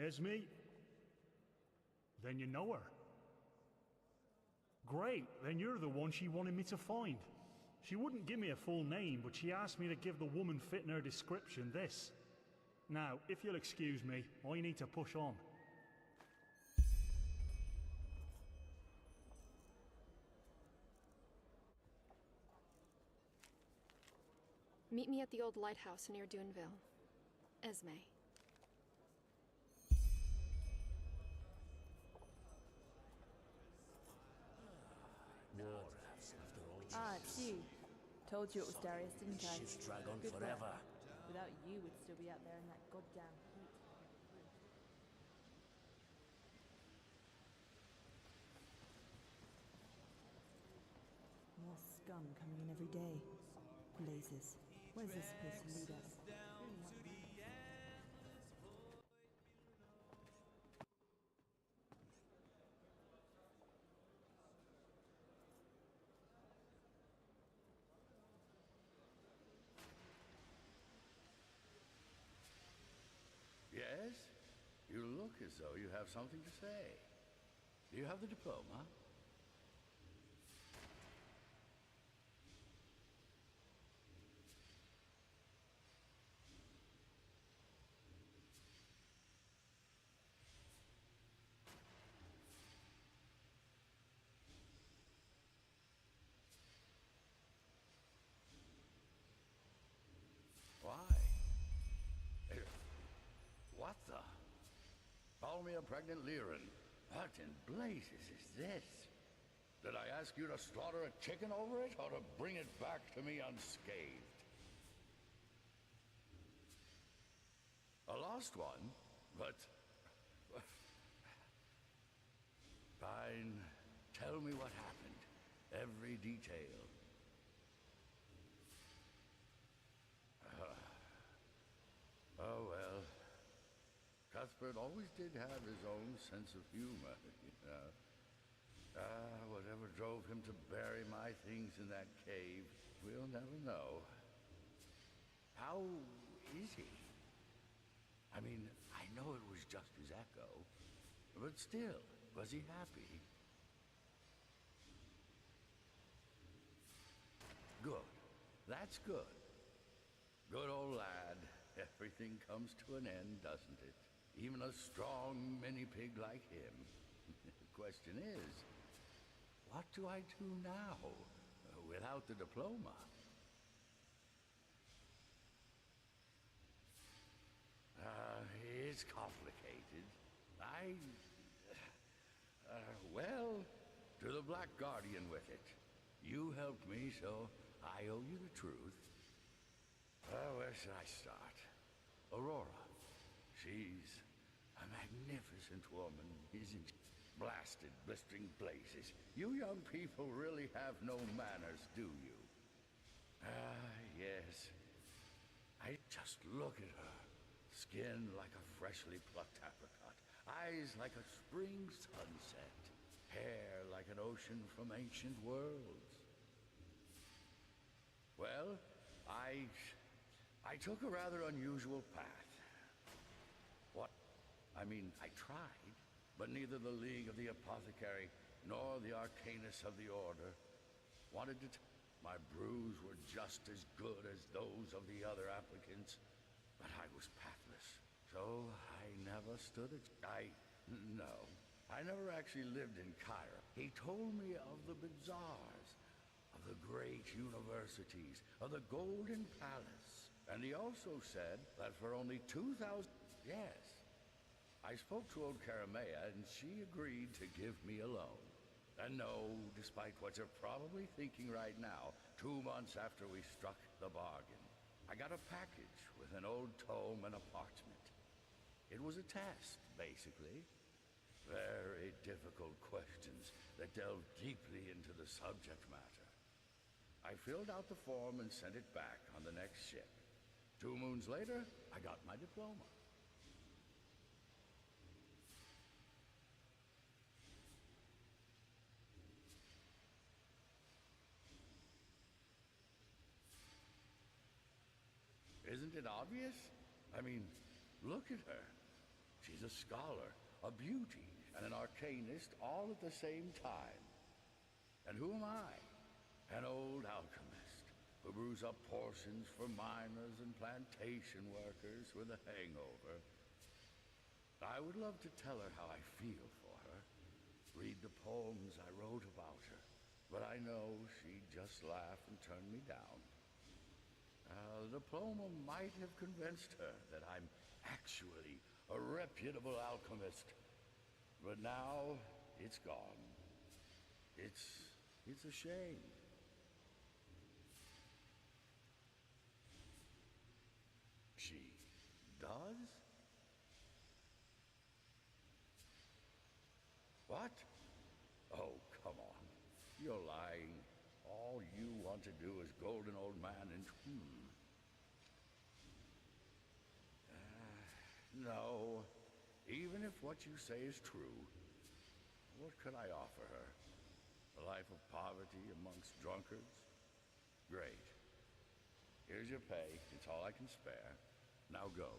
Esme? Then you know her. Great, then you're the one she wanted me to find. She wouldn't give me a full name, but she asked me to give the woman fitting her description this. Now, if you'll excuse me, I need to push on. Meet me at the old lighthouse near Duneville. Esme. Ah, it's you. Told you it was Darius, didn't I? Shifts drag on Good forever. work. Without you, we'd still be out there in that goddamn heat. More scum coming in every day. Blazes. Where's this supposed to lead us? Yes? You look as though you have something to say. Do you have the diploma? Why? What the? Call me a pregnant Lyran. What in blazes is this? Did I ask you to slaughter a chicken over it, or to bring it back to me unscathed? A lost one? But... Fine. Tell me what happened. Every detail. Oh well. Cuthbert always did have his own sense of humor, you know. Whatever drove him to bury my things in that cave, we'll never know. How is he? I mean, I know it was just his echo, but still, was he happy? Good. That's good. Good old lad. Everything comes to an end, doesn't it? Even a strong mini-pig like him. The question is, what do I do now, without the diploma? It's complicated. Well, to the Black Guardian with it. You helped me, so I owe you the truth. Where should I start? Aurora. She's a magnificent woman, isn't she? Blasted, blistering blazes. You young people really have no manners, do you? Yes. I just look at her. Skin like a freshly plucked apricot. Eyes like a spring sunset. Hair like an ocean from ancient worlds. Well, I took a rather unusual path. What? I mean, I tried, but neither the League of the Apothecary nor the Arcanus of the Order wanted to my brews were just as good as those of the other applicants, but I was pathless. So I never stood a no. I never actually lived in Cairo. He told me of the bazaars, of the great universities, of the Golden Palace. And he also said that for only 2,000... Yes. I spoke to old Caramea, and she agreed to give me a loan. And no, despite what you're probably thinking right now, 2 months after we struck the bargain, I got a package with an old tome and a parchment. It was a test, basically. Very difficult questions that delved deeply into the subject matter. I filled out the form and sent it back on the next ship. 2 moons later, I got my diploma. Isn't it obvious? I mean, look at her. She's a scholar, a beauty, and an arcanist all at the same time. And who am I? An old alchemist who brews up potions for miners and plantation workers with a hangover. I would love to tell her how I feel for her, read the poems I wrote about her, but I know she'd just laugh and turn me down. The diploma might have convinced her that I'm actually a reputable alchemist, but now it's gone. It's a shame. She does? What? Oh, come on. You're lying. All you want to do is golden old man and... No. Even if what you say is true, what could I offer her? A life of poverty amongst drunkards? Great. Here's your pay. It's all I can spare. Now go.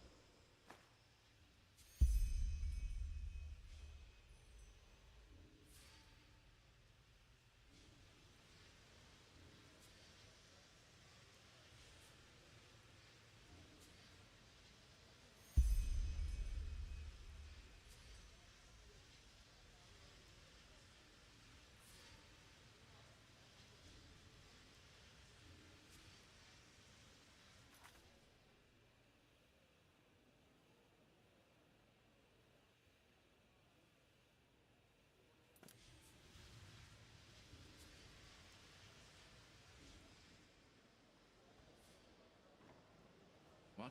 What?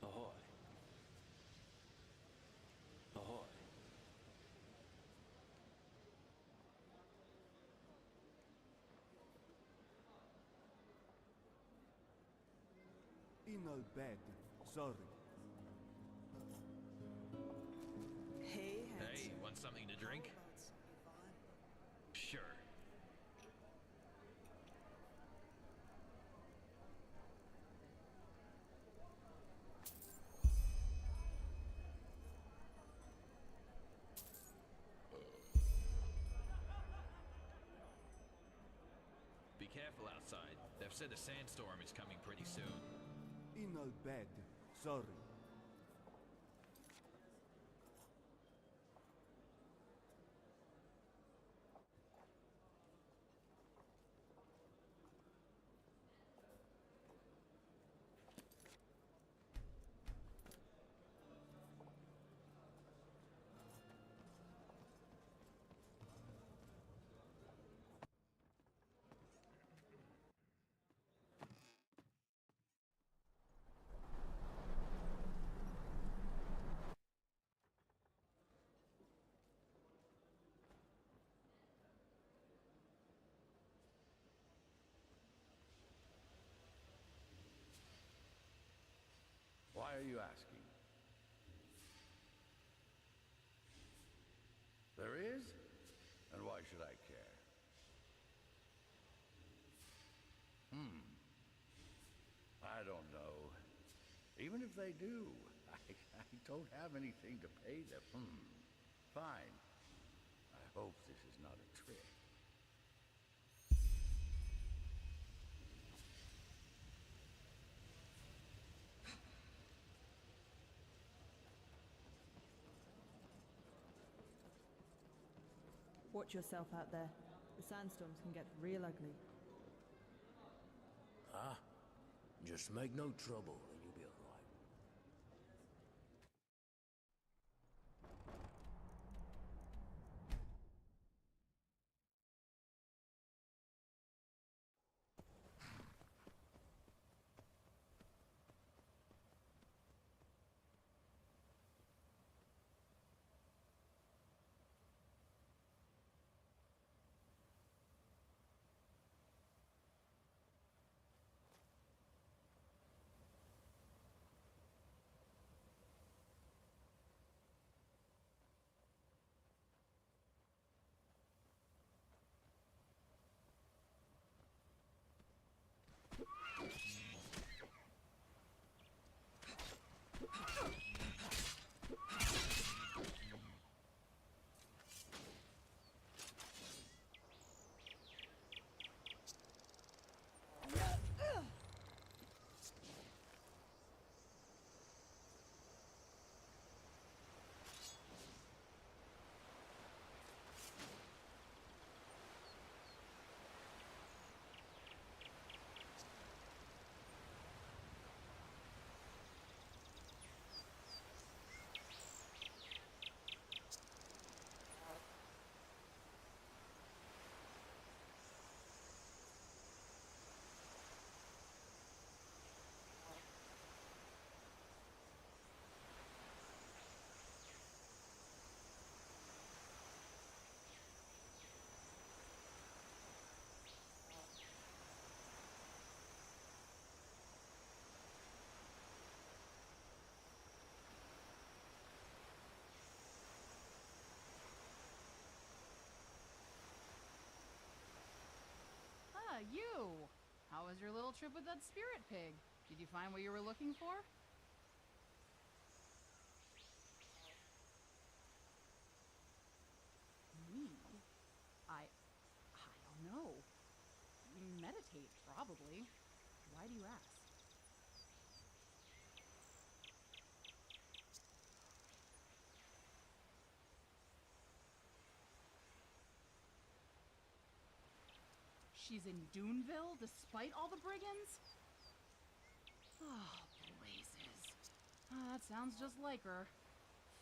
Ahoy. Ahoy. In no bed, sorry. Hey, handsome. Hey, want something to drink? Sure. Be careful outside. They've said a sandstorm is coming pretty soon. In no bed, sorry. Why are you asking? There is? And why should I care? I don't know. Even if they do, I don't have anything to pay them. Fine. I hope this is not a trick. Watch yourself out there. The sandstorms can get real ugly. Just make no trouble and you'll be alright. was your little trip with that spirit pig? Did you find what you were looking for? Me? I don't know. Meditate, probably. Why do you ask? She's in Duneville, despite all the brigands? Oh, blazes. That sounds just like her.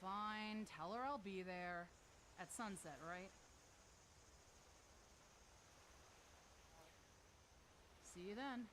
Fine, tell her I'll be there. At sunset, right? See you then.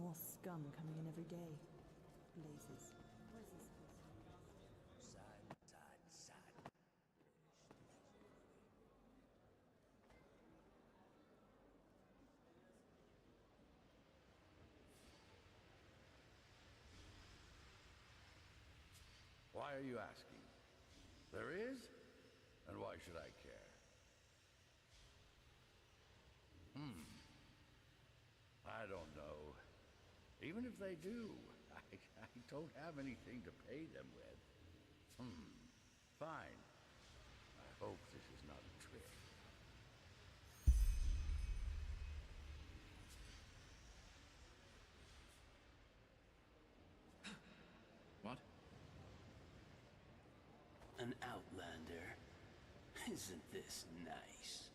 More scum coming in every day. Blazes. Where's this place? Side. Why are you asking? There is? And why should I care? I don't know. Even if they do, I don't have anything to pay them with. Fine. I hope this is not a trick. What? An outlander. Isn't this nice?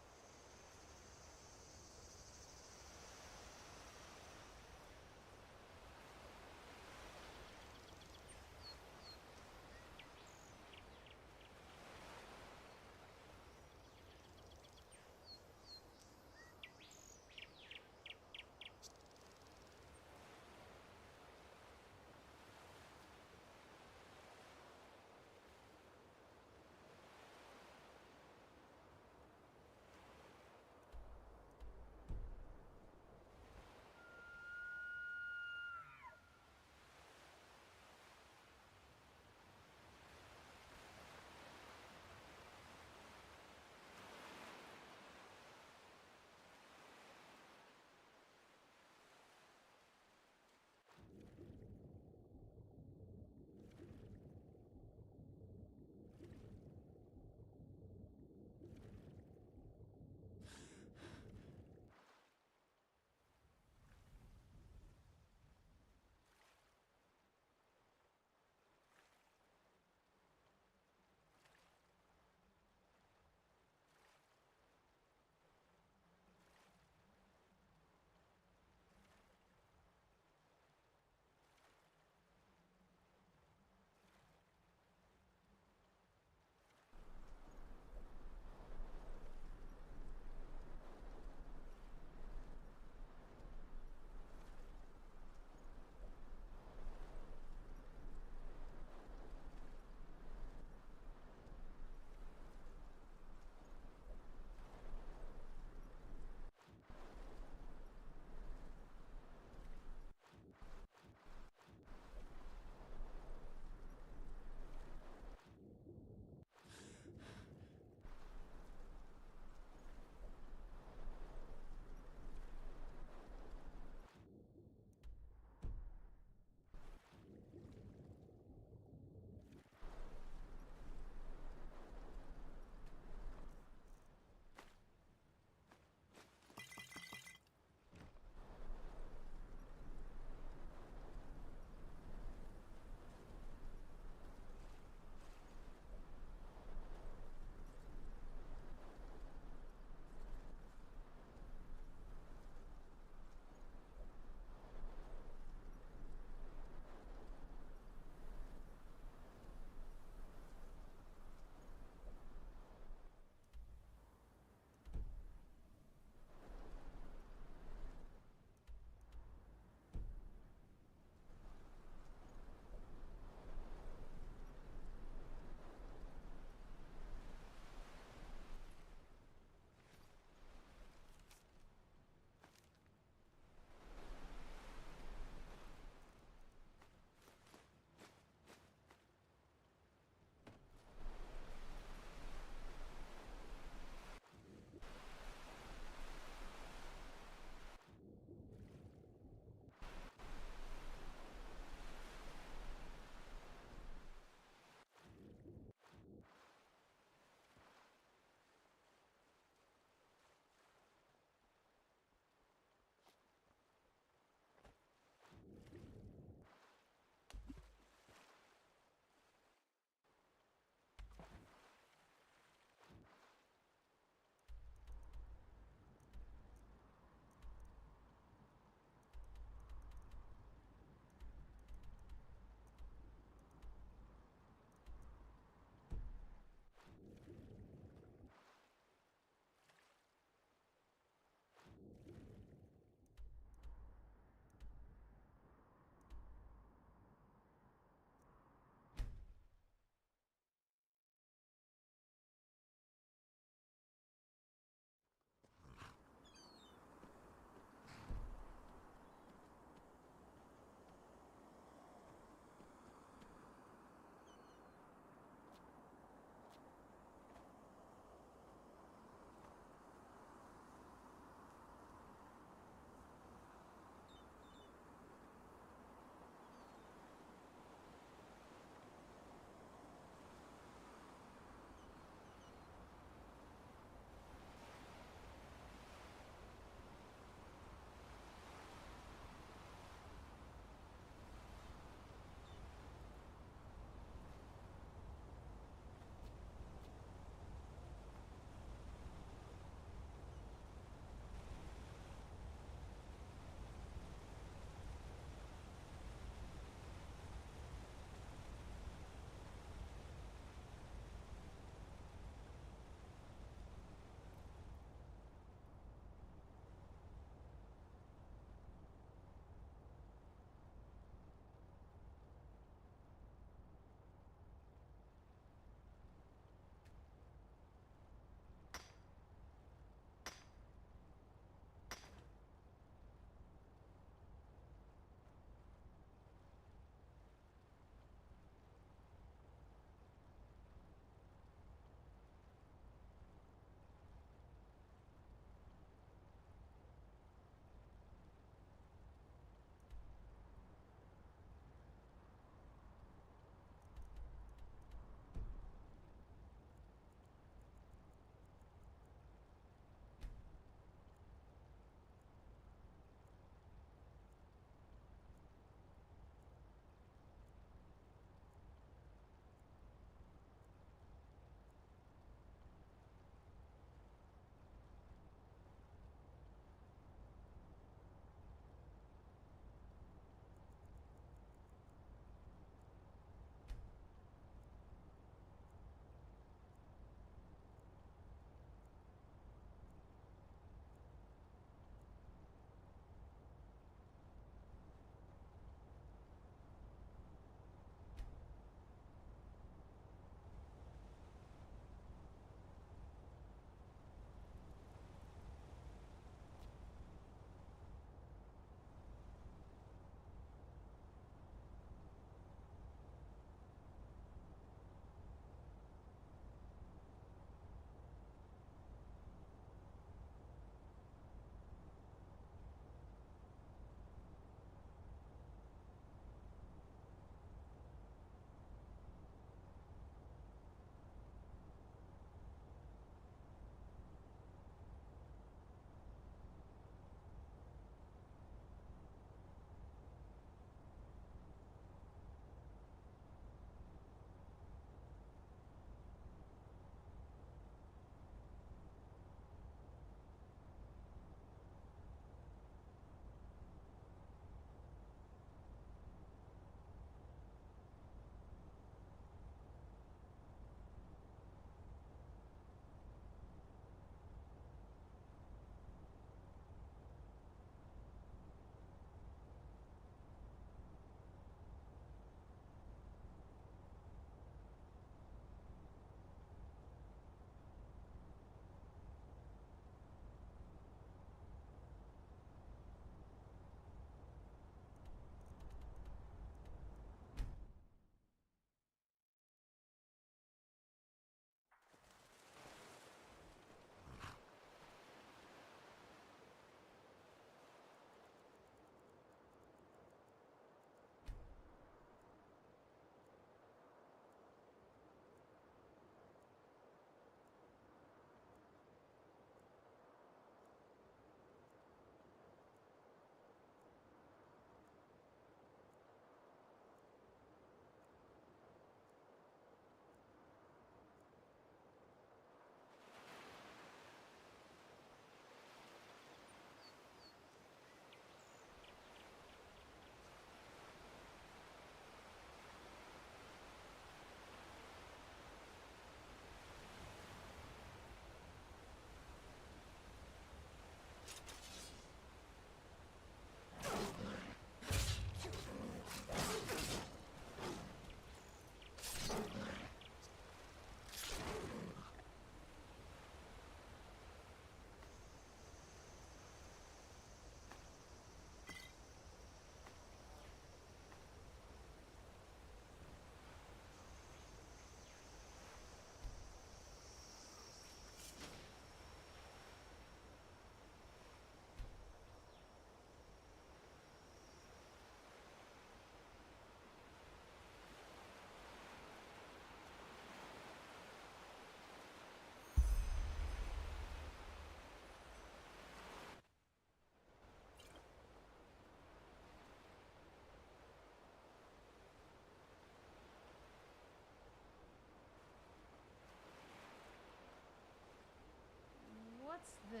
this?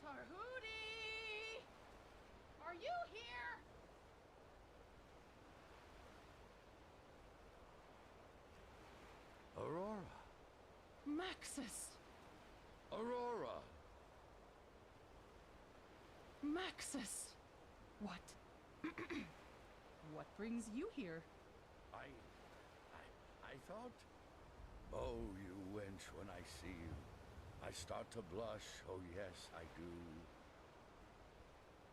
Tarhudi! Are you here? Aurora! Maxis! Aurora! Maxis! What? What brings you here? I thought... Oh, you wench, when I see you, I start to blush, oh yes, I do.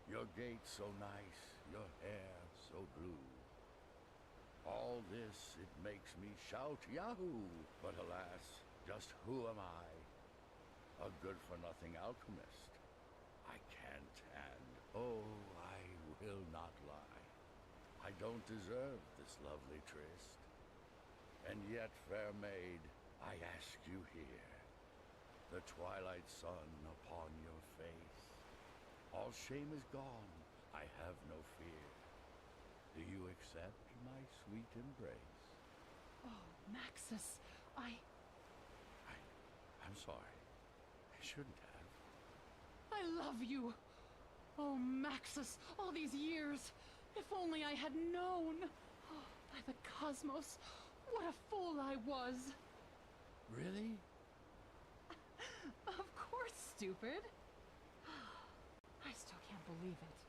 Your gait so nice, your hair so blue. All this, it makes me shout, Yahoo! But alas, just who am I? A good-for-nothing alchemist. I can't and, oh, I will not lie. I don't deserve this lovely tryst. And yet, fair maid, I ask you here, the twilight sun upon your face. All shame is gone, I have no fear. Do you accept my sweet embrace? Oh, Maxis, I'm sorry. I shouldn't have. I love you! Oh, Maxis, all these years! If only I had known! Oh, by the cosmos, what a fool I was! Really? Of course, stupid! I still can't believe it.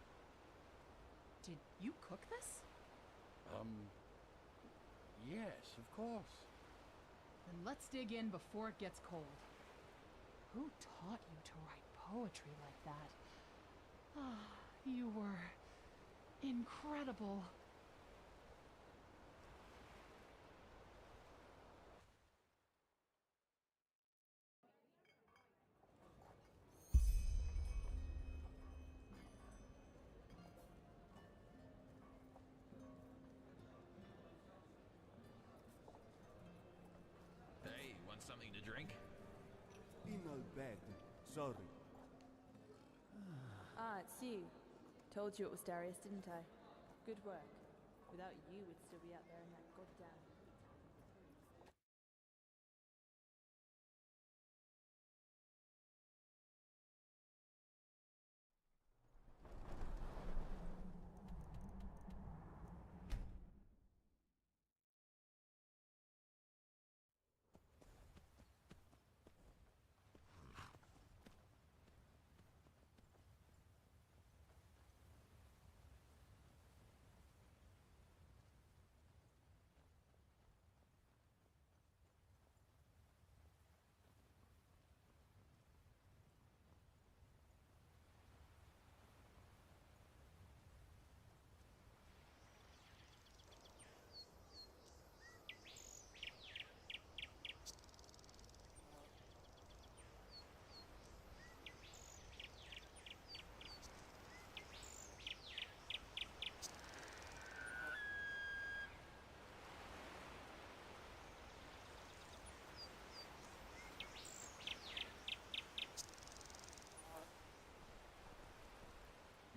Did you cook this? Yes, of course. Then let's dig in before it gets cold. Who taught you to write poetry like that? Ah, you were incredible. Hey, want something to drink? In al bed. Sorry. Ah, it's you. Told you it was Darius, didn't I? Good work. Without you, we'd still be out there in that goddamn...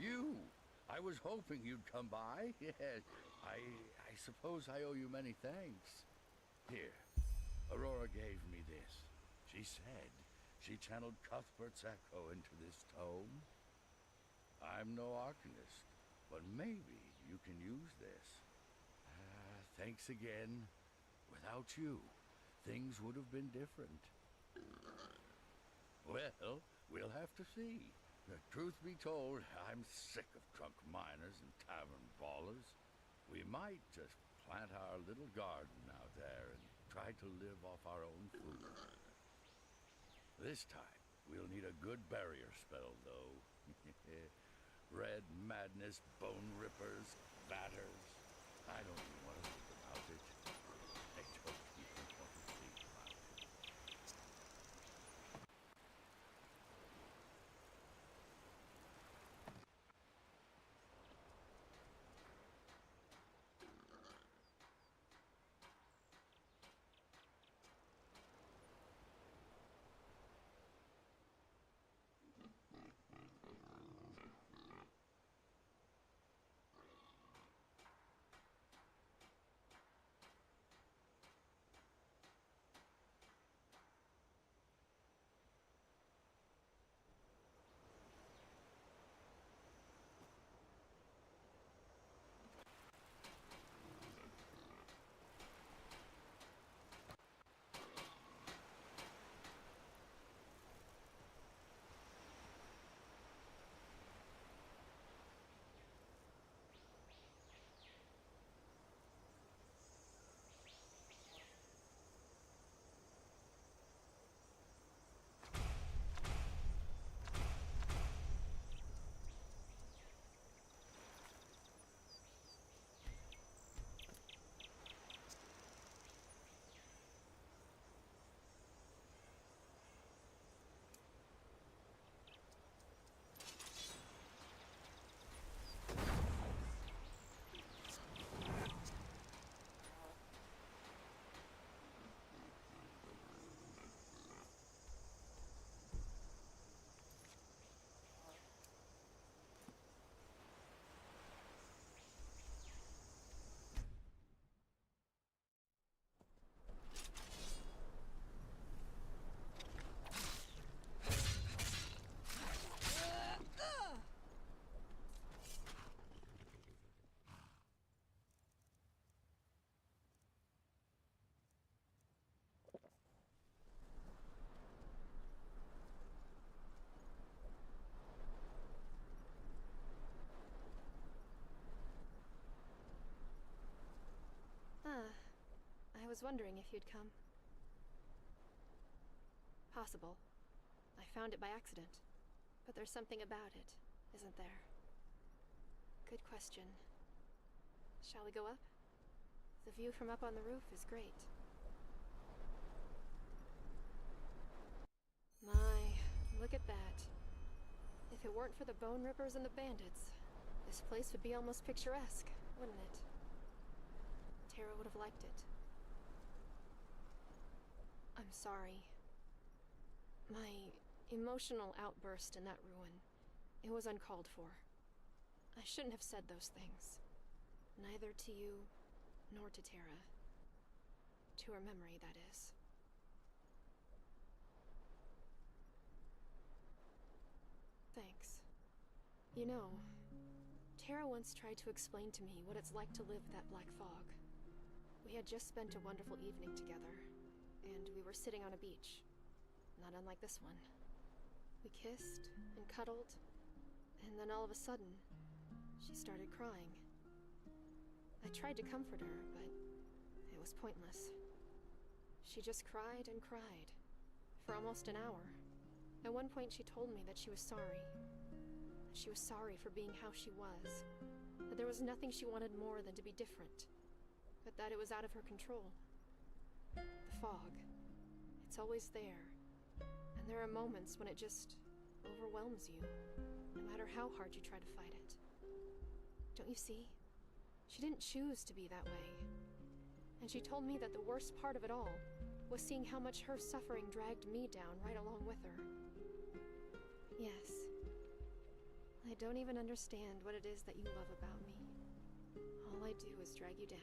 You! I was hoping you'd come by. Yes, I suppose I owe you many thanks. Here, Aurora gave me this. She said she channeled Cuthbert's echo into this tome. I'm no arcanist, but maybe you can use this. Thanks again. Without you, things would have been different. Well, we'll have to see. Truth be told, I'm sick of drunk miners and tavern brawlers. We might just plant our little garden out there and try to live off our own food. This time, we'll need a good barrier spell, though. Red madness, bone rippers, batters. I don't even want to think about it. I don't even want to think about it. was wondering if you'd come. Possible. I found it by accident. But there's something about it, isn't there? Good question. Shall we go up? The view from up on the roof is great. My, look at that. If it weren't for the bone rippers and the bandits, this place would be almost picturesque, wouldn't it? Tara would have liked it. I'm sorry. My emotional outburst in that ruin, it was uncalled for. I shouldn't have said those things. Neither to you, nor to Tara. To her memory, that is. Thanks. You know, Tara once tried to explain to me what it's like to live that black fog. We had just spent a wonderful evening together, and we were sitting on a beach, not unlike this one. We kissed and cuddled, and then all of a sudden, she started crying. I tried to comfort her, but it was pointless. She just cried and cried, for almost an hour. At one point she told me that she was sorry. That she was sorry for being how she was. That there was nothing she wanted more than to be different. But that it was out of her control. The fog. It's always there. And there are moments when it just overwhelms you, no matter how hard you try to fight it. Don't you see? She didn't choose to be that way. And she told me that the worst part of it all was seeing how much her suffering dragged me down right along with her. Yes. I don't even understand what it is that you love about me. All I do is drag you down.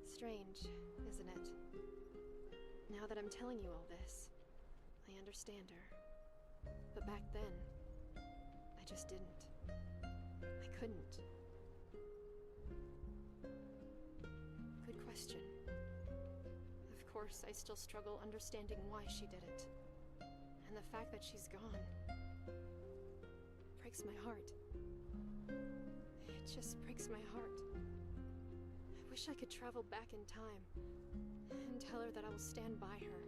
Strange, isn't it? Now that I'm telling you all this, I understand her. But back then, I just didn't. I couldn't. Good question. Of course, I still struggle understanding why she did it. And the fact that she's gone breaks my heart. It just breaks my heart. I wish I could travel back in time and tell her that I will stand by her,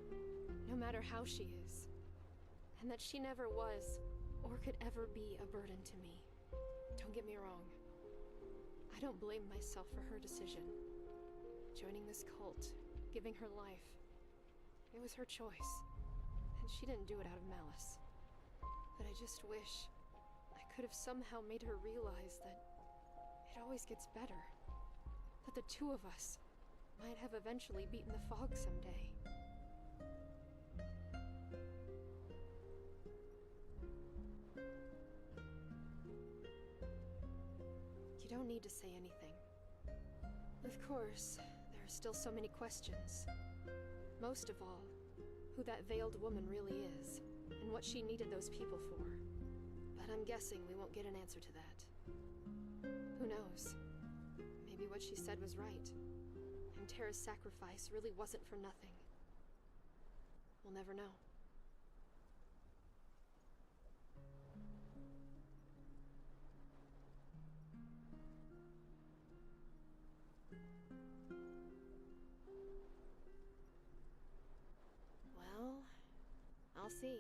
no matter how she is, and that she never was or could ever be a burden to me. Don't get me wrong. I don't blame myself for her decision. Joining this cult, giving her life, it was her choice, and she didn't do it out of malice. But I just wish I could have somehow made her realize that it always gets better. That the two of us might have eventually beaten the fog someday. You don't need to say anything. Of course, there are still so many questions. Most of all, who that veiled woman really is, and what she needed those people for. But I'm guessing we won't get an answer to that. Who knows? Maybe what she said was right, and Tara's sacrifice really wasn't for nothing. We'll never know. Well, I'll see.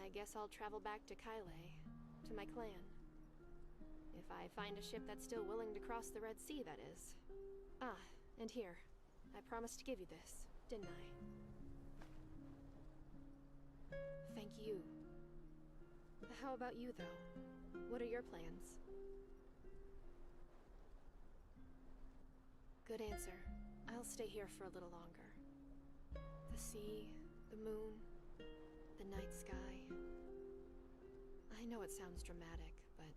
I guess I'll travel back to Kylay, to my clan. If I find a ship that's still willing to cross the Red Sea, that is. Ah, and here. I promised to give you this, didn't I? Thank you. How about you, though? What are your plans? Good answer. I'll stay here for a little longer. The sea, the moon, the night sky. I know it sounds dramatic, but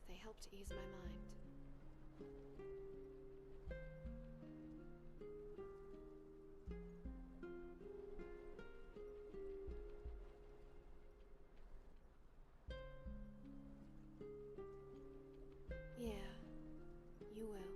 they help to ease my mind. Yeah, you will.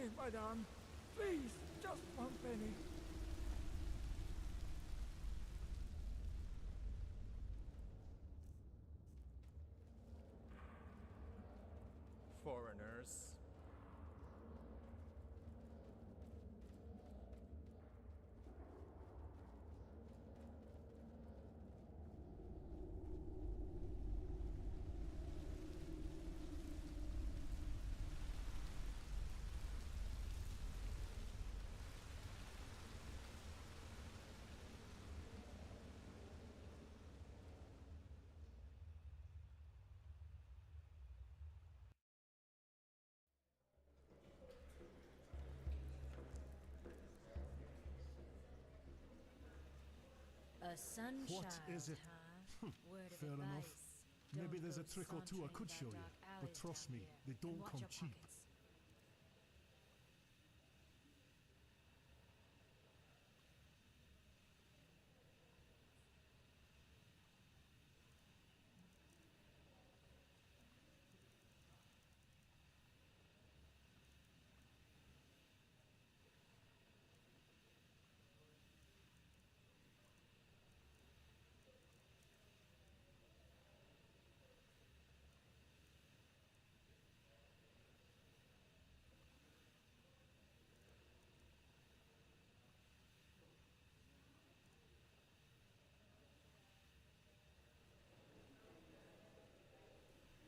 penny, madame. Please, just one penny. Foreigners. A sunshine What is it? huh? Word of Fair enough. advice. Maybe Don't there's go a trick or two I sauntering could that show you, dark but alley trust down me, here, they and don't watch come your cheap. pockets.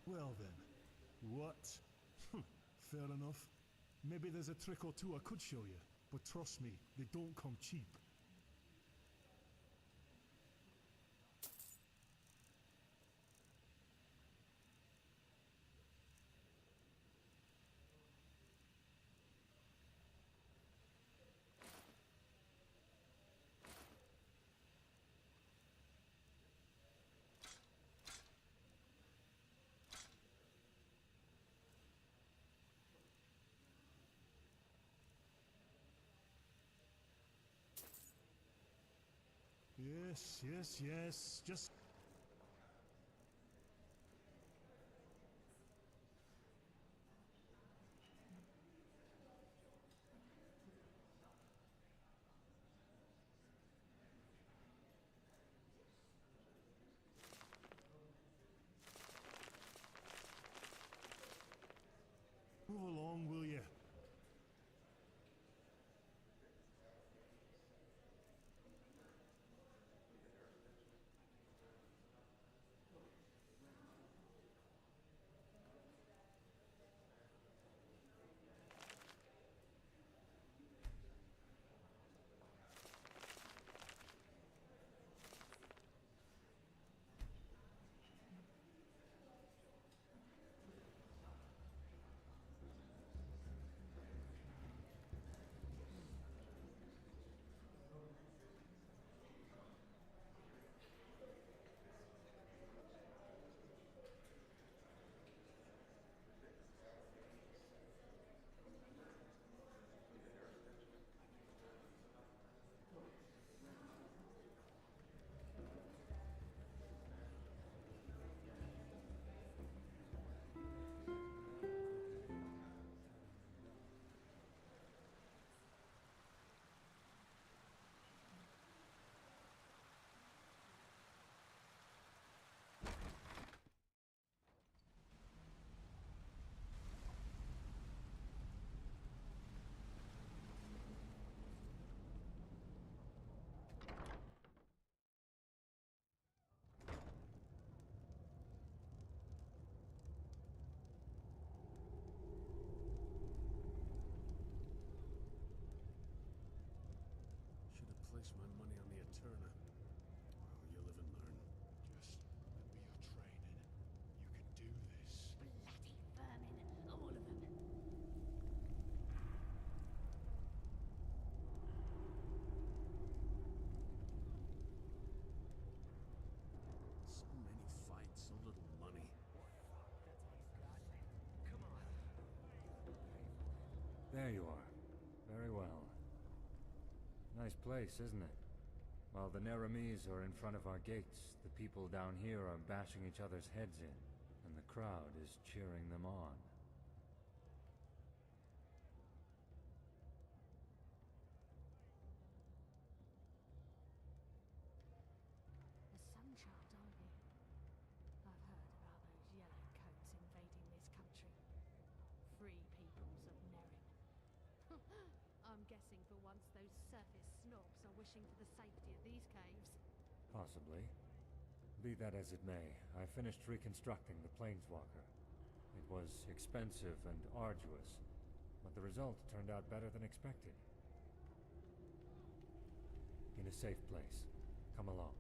Well then, what? Fair enough. Maybe there's a trick or two I could show you, but trust me, they don't come cheap. Yes, just... Move along, will you? Should have placed my money on the Eterna. Well, you live and learn. Just remember your training. You can do this. Bloody vermin, all of them. So many fights, so little money. There you are. Very well. Nice place, isn't it? While the Neramis are in front of our gates, the people down here are bashing each other's heads in, and the crowd is cheering them on. chance those surface snobs are wishing for the safety of these caves. Possibly. Be that as it may, I finished reconstructing the Planeswalker. It was expensive and arduous, but the result turned out better than expected. In a safe place. Come along.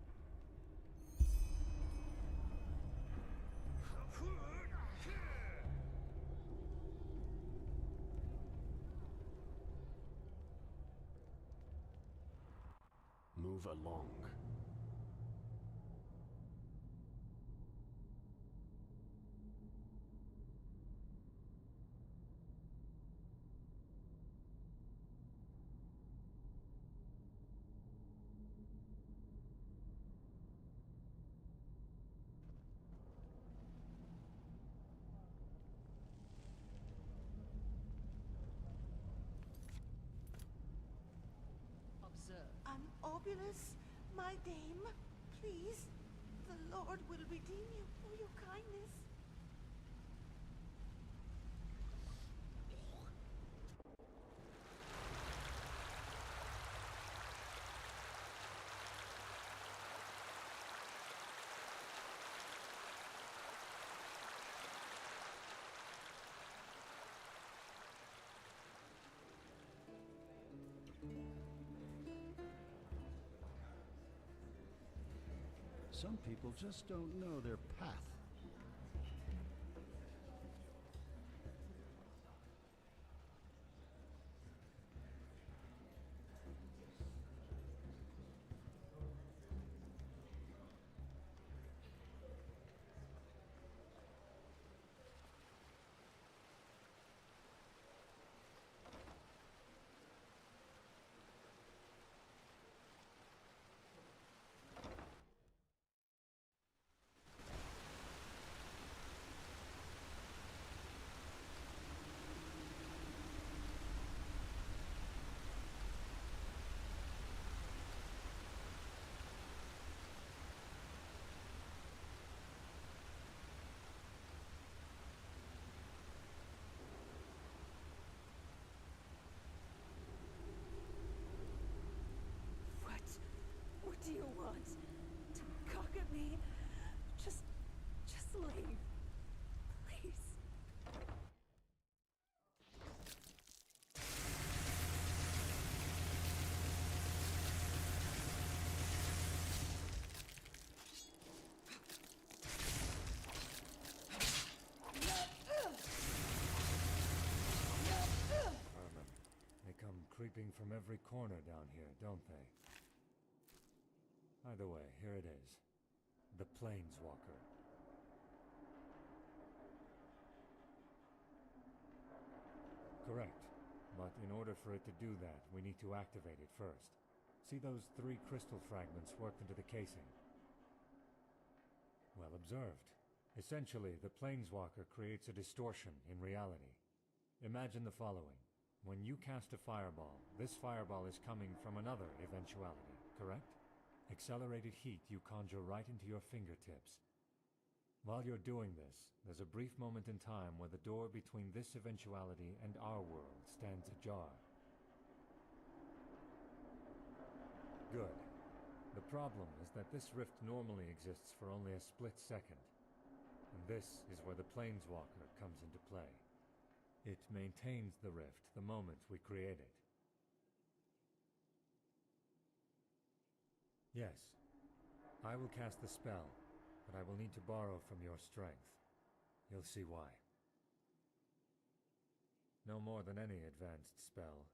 Move along. Observe. Obulus, my dame, please, the Lord will redeem you for your kindness. Some people just don't know their path. What do you want? To cock at me? Just leave. Please. They come creeping from every corner down here, don't they? Either way, here it is. The Planeswalker. Correct. But in order for it to do that, we need to activate it first. See those 3 crystal fragments worked into the casing? Well observed. Essentially, the Planeswalker creates a distortion in reality. Imagine the following. When you cast a fireball, this fireball is coming from another eventuality, correct? Accelerated heat you conjure right into your fingertips. While you're doing this, there's a brief moment in time where the door between this eventuality and our world stands ajar. Good. The problem is that this rift normally exists for only a split second. And this is where the Planeswalker comes into play. It maintains the rift the moment we create it. Yes, I will cast the spell, but I will need to borrow from your strength. You'll see why. No more than any advanced spell,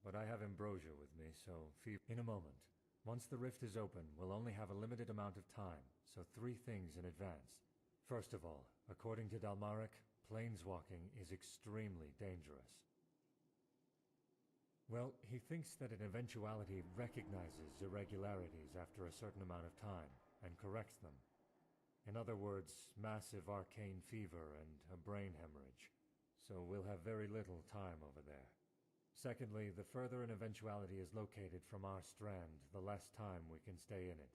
but I have ambrosia with me, so in a moment. Once the rift is open, we'll only have a limited amount of time, so 3 things in advance. First of all, according to Dalmaric, planeswalking is extremely dangerous. Well, he thinks that an eventuality recognizes irregularities after a certain amount of time and corrects them. In other words, massive arcane fever and a brain hemorrhage. So we'll have very little time over there. Secondly, the further an eventuality is located from our strand, the less time we can stay in it.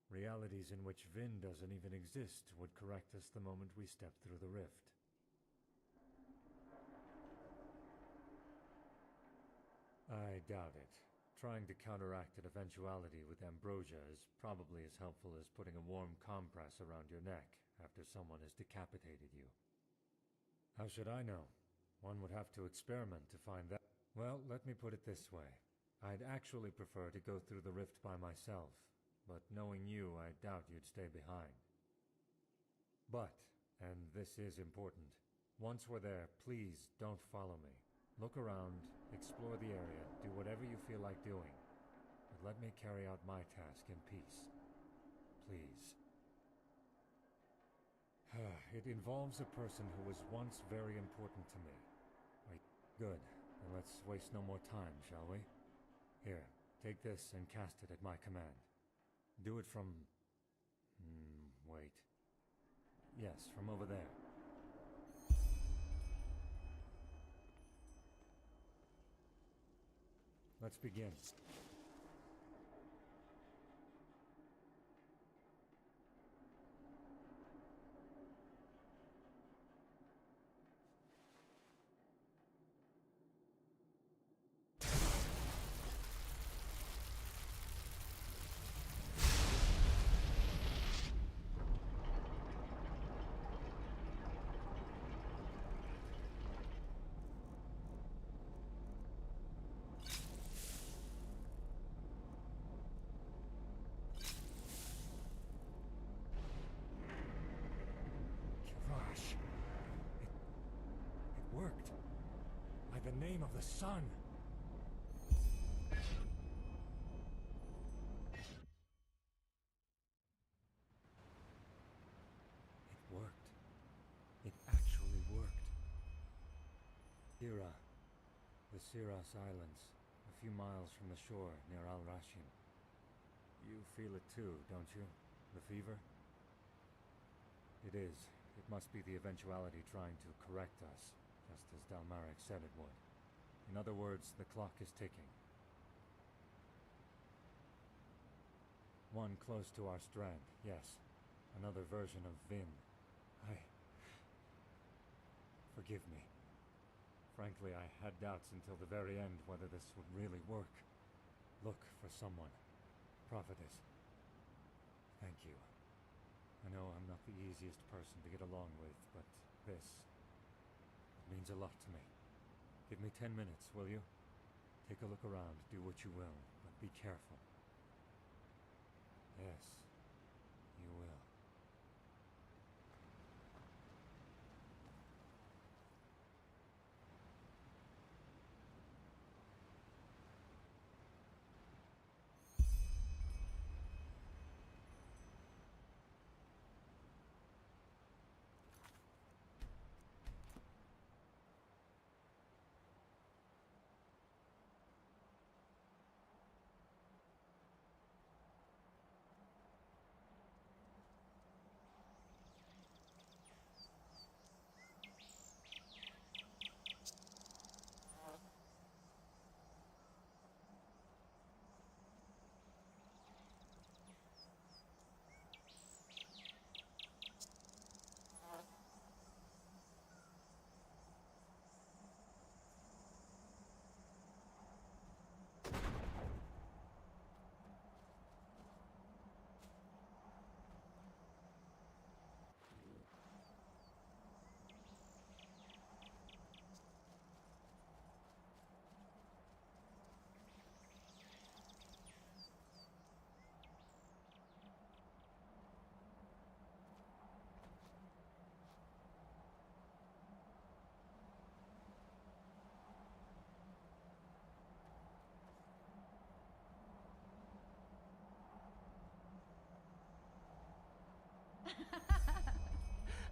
Realities in which Vin doesn't even exist would correct us the moment we step through the rift. I doubt it. Trying to counteract an eventuality with ambrosia is probably as helpful as putting a warm compress around your neck after someone has decapitated you. How should I know? One would have to experiment to find that. Well, let me put it this way. I'd actually prefer to go through the rift by myself, but knowing you, I doubt you'd stay behind. But, and this is important, once we're there, please don't follow me. Look around, explore the area, do whatever you feel like doing. But let me carry out my task in peace. Please. It involves a person who was once very important to me. Wait, good. Then let's waste no more time, shall we? Here, take this and cast it at my command. Do it from... wait. Yes, from over there. Let's begin. Worked. By the name of the sun. It worked. It actually worked. Sira. The Siras Islands, a few miles from the shore near Al-Rashim. You feel it too, don't you? The fever? It is. It must be the eventuality trying to correct us. Just as Dalmaric said it would. In other words, the clock is ticking. One close to our strand, yes. Another version of Vin. Forgive me. Frankly, I had doubts until the very end whether this would really work. Look for someone. Prophetess. Thank you. I know I'm not the easiest person to get along with, but this... it means a lot to me. Give me 10 minutes, will you? Take a look around, do what you will, but be careful. Yes, you will.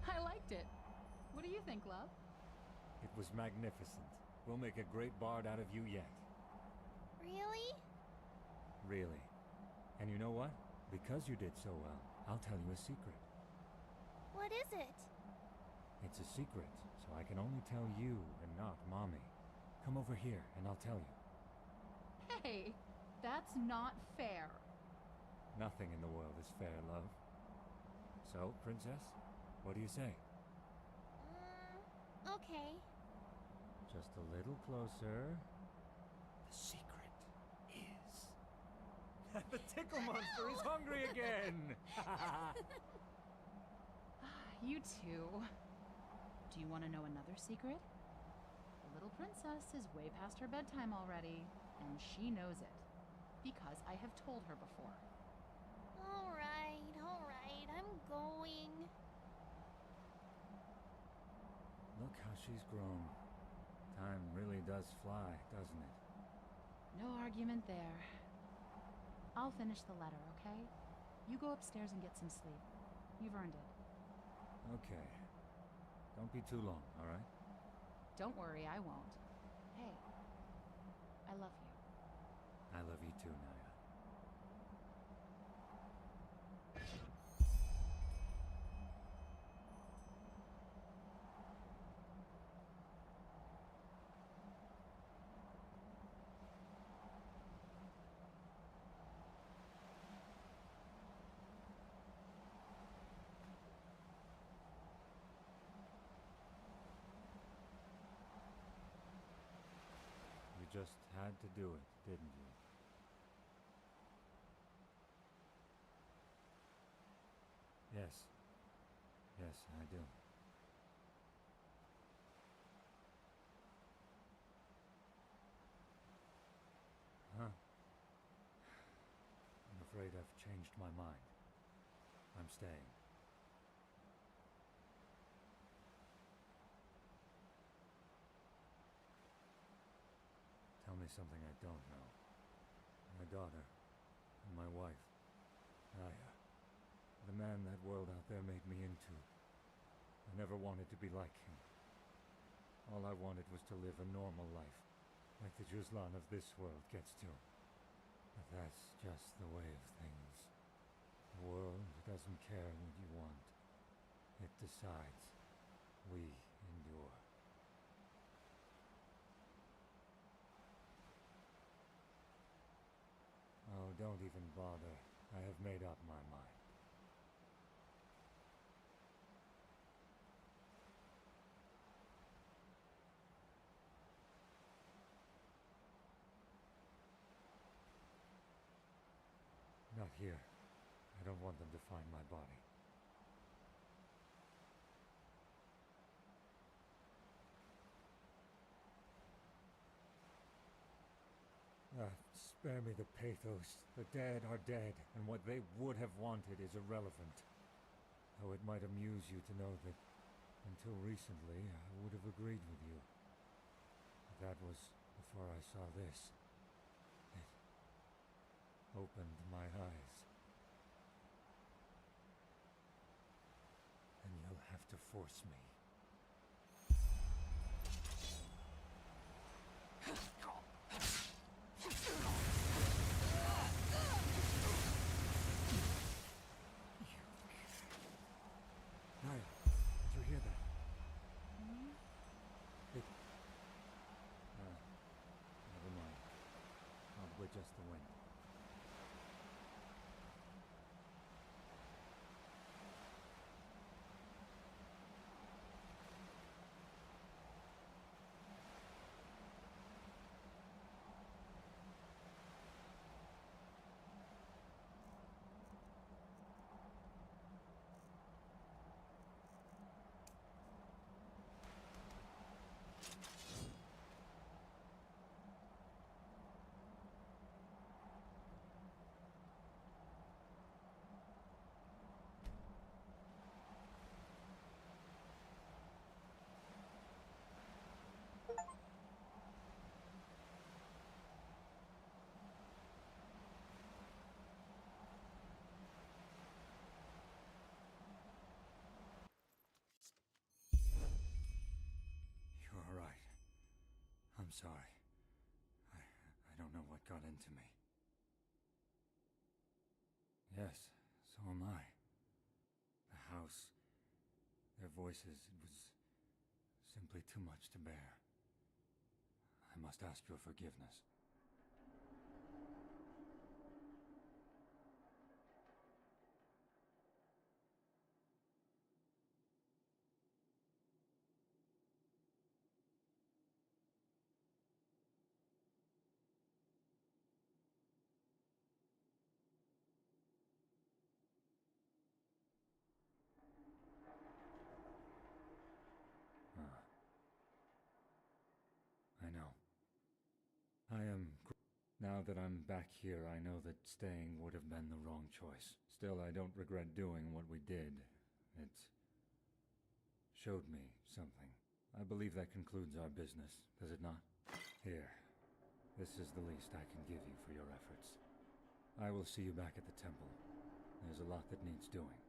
I liked it. What do you think, love? It was magnificent. We'll make a great bard out of you yet. Really? Really. And you know what? Because you did so well, I'll tell you a secret. What is it? It's a secret, so I can only tell you and not Mommy. Come over here and I'll tell you. Hey, that's not fair. Nothing in the world is fair, love. So, Princess, what do you say? Okay. Just a little closer. The secret is... the tickle monster is hungry again! You too. Do you want to know another secret? The little princess is way past her bedtime already, and she knows it. Because I have told her before. Alright, I'm going. Look how she's grown. Time really does fly, doesn't it? No argument there. I'll finish the letter, okay? You go upstairs and get some sleep. You've earned it. Okay. Don't be too long, alright? Don't worry, I won't. Hey, I love you. I love you too, Naya. You just had to do it, didn't you? Yes. Yes, I do. Huh? I'm afraid I've changed my mind. I'm staying. Tell me something I don't know. My daughter, and my wife, Naya. The man that world out there made me into. I never wanted to be like him. All I wanted was to live a normal life, like the Juzlan of this world gets to. But that's just the way of things. The world doesn't care what you want. It decides. We endure. Oh, don't even bother. I have made up my mind. Not here. I don't want them to find my body. Spare me the pathos. The dead are dead, and what they would have wanted is irrelevant. Though it might amuse you to know that, until recently, I would have agreed with you. But that was before I saw this. It opened my eyes. And you'll have to force me. Naya, did you hear that? It... never mind. Probably just the wind. You're all right. I'm sorry. I don't know what got into me. Yes, so am I. The house, their voices, it was simply too much to bear. I must ask your forgiveness. Now that I'm back here, I know that staying would have been the wrong choice. Still, I don't regret doing what we did. It showed me something. I believe that concludes our business, does it not? Here. This is the least I can give you for your efforts. I will see you back at the temple. There's a lot that needs doing.